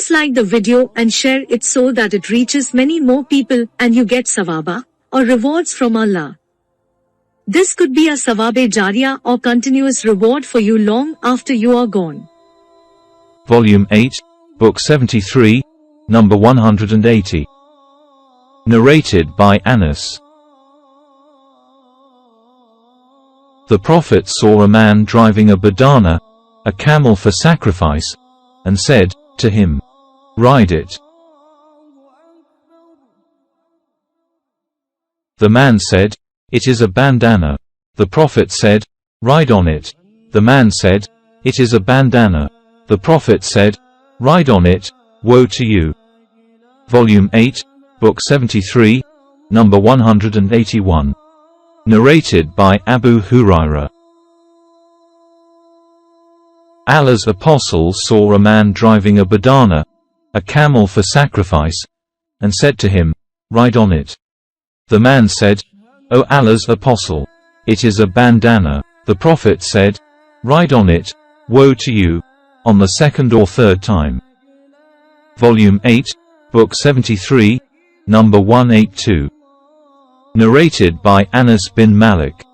Please like the video and share it so that it reaches many more people and you get sawaba, or rewards from Allah. This could be a sawabe jariyah or continuous reward for you long after you are gone. Volume 8, Book 73, number 180. Narrated by Anas. The Prophet saw a man driving a badana, a camel for sacrifice, and said to him, "Ride it." The man said, "It is a bandana." The Prophet said, "Ride on it." The man said, "It is a bandana." The Prophet said, "Ride on it, woe to you." Volume 8, Book 73, number 181. Narrated by Abu Hurairah. Allah's apostle saw a man driving a badana, a camel for sacrifice, and said to him, "Ride on it." The man said, "O Allah's apostle, it is a bandana." The Prophet said, "Ride on it, woe to you," on the second or third time. Volume 8, Book 73, number 182. Narrated by Anas bin Malik.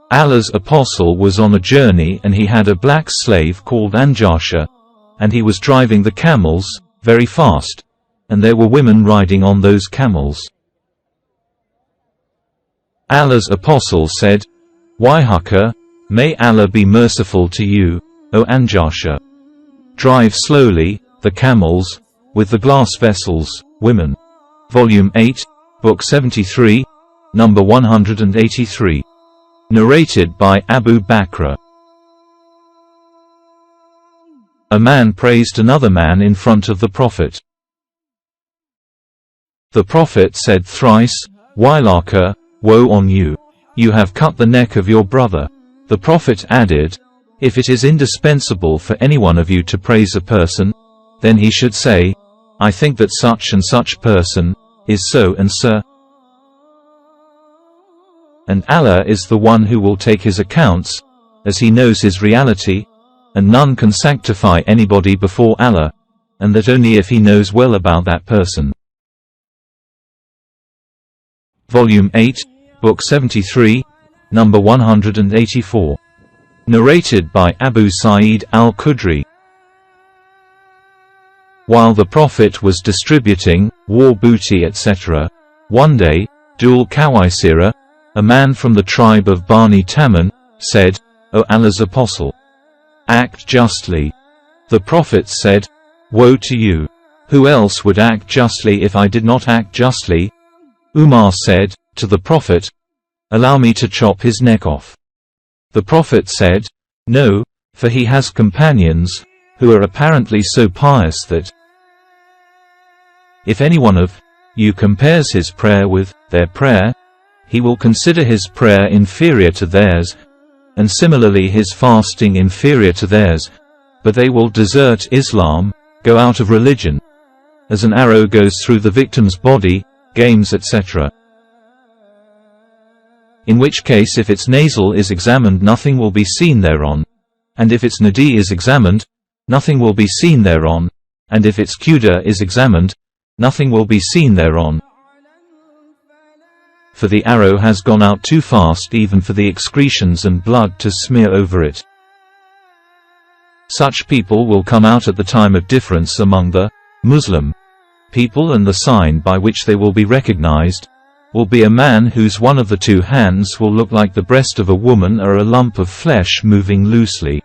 Allah's apostle was on a journey and he had a black slave called Anjasha, and he was driving the camels, very fast, and there were women riding on those camels. Allah's apostle said, "Wayhaka, may Allah be merciful to you, O Anjasha. Drive slowly, the camels, with the glass vessels, women." Volume 8, Book 73, number 183. Narrated by Abu Bakr. A man praised another man in front of the Prophet. The Prophet said thrice, "Wailaka, woe on you! You have cut the neck of your brother." The Prophet added, "If it is indispensable for any one of you to praise a person, then he should say, 'I think that such and such person is so and so.' And Allah is the one who will take his accounts, as he knows his reality, and none can sanctify anybody before Allah, and that only if he knows well about that person." Volume 8, Book 73, number 184. Narrated by Abu Sa'id al-Khudri. While the Prophet was distributing war booty etc., one day, Dhul Qawaisira, a man from the tribe of Bani Tamim, said, "O Allah's apostle, act justly." The Prophet said, "Woe to you! Who else would act justly if I did not act justly?" Umar said to the Prophet, "Allow me to chop his neck off." The Prophet said, "No, for he has companions, who are apparently so pious that if any one of you compares his prayer with their prayer, he will consider his prayer inferior to theirs, and similarly his fasting inferior to theirs, but they will desert Islam, go out of religion, as an arrow goes through the victim's body, games etc. In which case if its nasal is examined nothing will be seen thereon, and if its nadi is examined, nothing will be seen thereon, and if its quda is examined, nothing will be seen thereon. For the arrow has gone out too fast even for the excretions and blood to smear over it. Such people will come out at the time of difference among the Muslim people, and the sign by which they will be recognized will be a man whose one of the two hands will look like the breast of a woman or a lump of flesh moving loosely.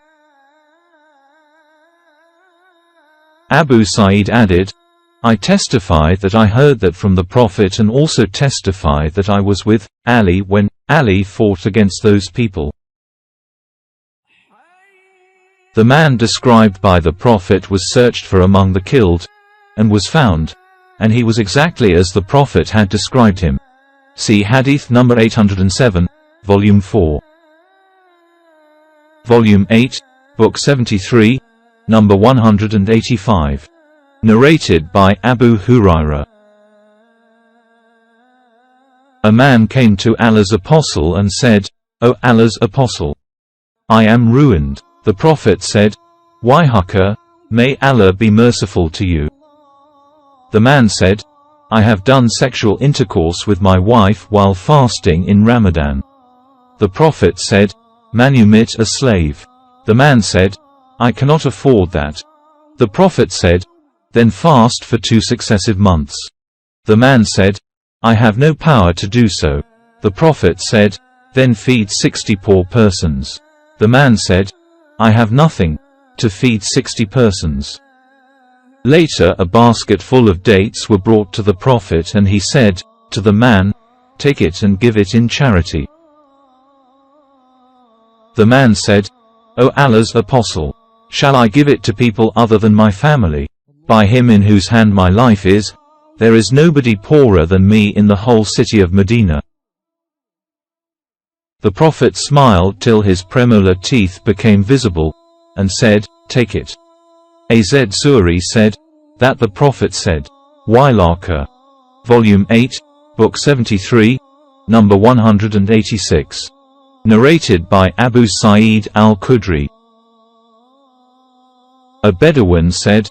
Abu Sa'id added, "I testify that I heard that from the Prophet, and also testify that I was with Ali when Ali fought against those people." The man described by the Prophet was searched for among the killed, and was found, and he was exactly as the Prophet had described him. See Hadith number 807, Volume 4. Volume 8, Book 73, number 185. Narrated by Abu Hurairah. A man came to Allah's apostle and said, "O Allah's apostle, I am ruined." The Prophet said, "Wayhaka, may Allah be merciful to you. The man said, I have done sexual intercourse with my wife while fasting in Ramadan. The Prophet said, manumit a slave. The man said, I cannot afford that. The Prophet said, then fast for 2 successive months. The man said, I have no power to do so. The Prophet said, then feed 60 poor persons. The man said, I have nothing to feed 60 persons. Later a basket full of dates were brought to the Prophet and he said to the man, take it and give it in charity. The man said, O Allah's Apostle, shall I give it to people other than my family? By him in whose hand my life is, there is nobody poorer than me in the whole city of Medina. The Prophet smiled till his premolar teeth became visible, and said, take it. Az Su'ari said, that the Prophet said, Wailaka. Volume 8, Book 73, number 186. Narrated by Abu Sa'id al-Khudri. A Bedouin said,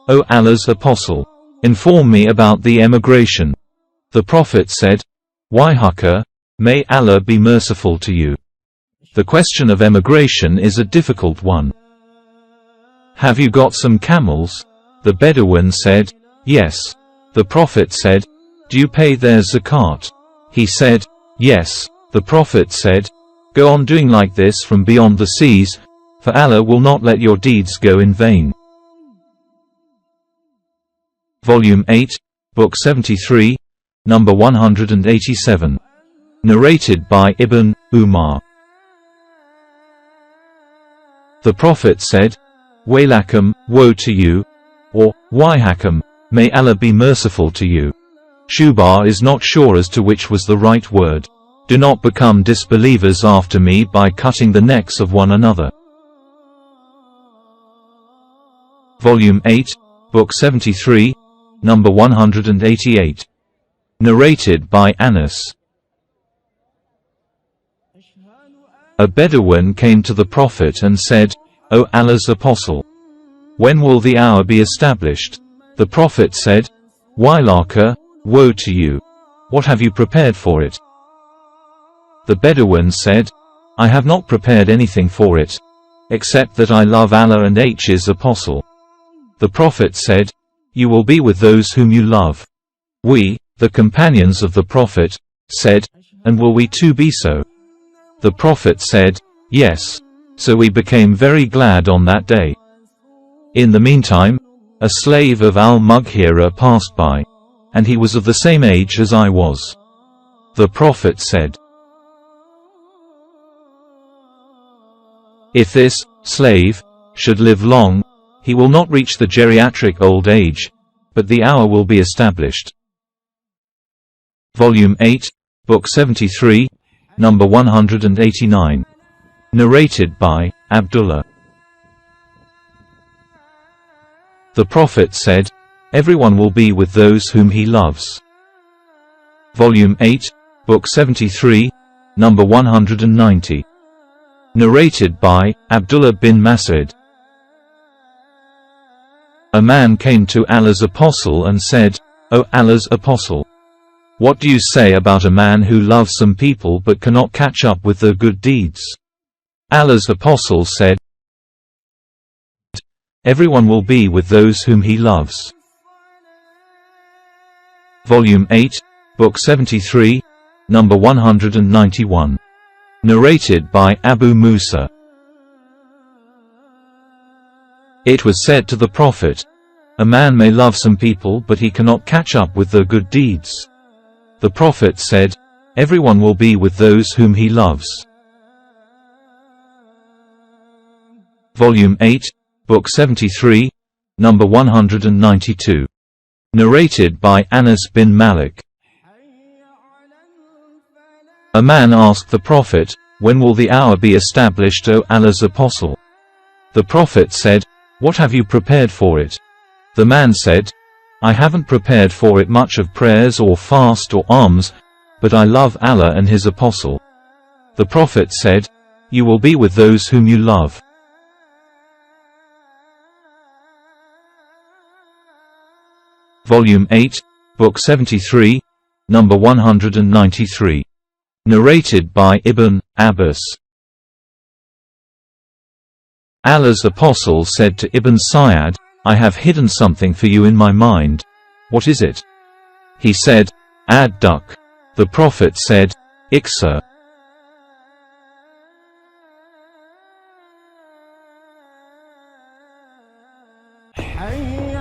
O Allah's Apostle, inform me about the emigration. The Prophet said, Waihaka, may Allah be merciful to you. The question of emigration is a difficult one. Have you got some camels? The Bedouin said, yes. The Prophet said, do you pay their zakat? He said, yes. The Prophet said, go on doing like this from beyond the seas, for Allah will not let your deeds go in vain. Volume 8, Book 73, number 187. Narrated by Ibn Umar. The Prophet said, Wailakum, woe to you, or, Waihakum, may Allah be merciful to you. Shubar is not sure as to which was the right word. Do not become disbelievers after me by cutting the necks of one another. Volume 8, Book 73, number 188. Narrated by Anas. A Bedouin came to the Prophet and said, O Allah's Apostle, when will the hour be established? The Prophet said, Wailaka, woe to you. What have you prepared for it? The Bedouin said, I have not prepared anything for it, except that I love Allah and His Apostle. The Prophet said, you will be with those whom you love. We, the companions of the Prophet, said, and will we too be so? The Prophet said, yes. So we became very glad on that day. In the meantime, a slave of al-Mughira passed by, and he was of the same age as I was. The Prophet said, if this slave should live long, he will not reach the geriatric old age, but the hour will be established. Volume 8, Book 73, number 189. Narrated by Abdullah. The Prophet said, everyone will be with those whom he loves. Volume 8, Book 73, number 190. Narrated by Abdullah bin Mas'ud. A man came to Allah's Apostle and said, O Allah's Apostle, what do you say about a man who loves some people but cannot catch up with their good deeds? Allah's Apostle said, everyone will be with those whom he loves. Volume 8, Book 73, number 191. Narrated by Abu Musa. It was said to the Prophet, a man may love some people but he cannot catch up with their good deeds. The Prophet said, everyone will be with those whom he loves. Volume 8, Book 73, number 192. Narrated by Anas bin Malik. A man asked the Prophet, when will the hour be established, O Allah's Apostle? The Prophet said, what have you prepared for it? The man said, I haven't prepared for it much of prayers or fast or alms, but I love Allah and His Apostle. The Prophet said, you will be with those whom you love. Volume 8, Book 73, number 193. Narrated by Ibn Abbas. Allah's apostle said to Ibn Sayyad, I have hidden something for you in my mind. What is it? He said, Ad-Duck. The Prophet said, Iksa. حي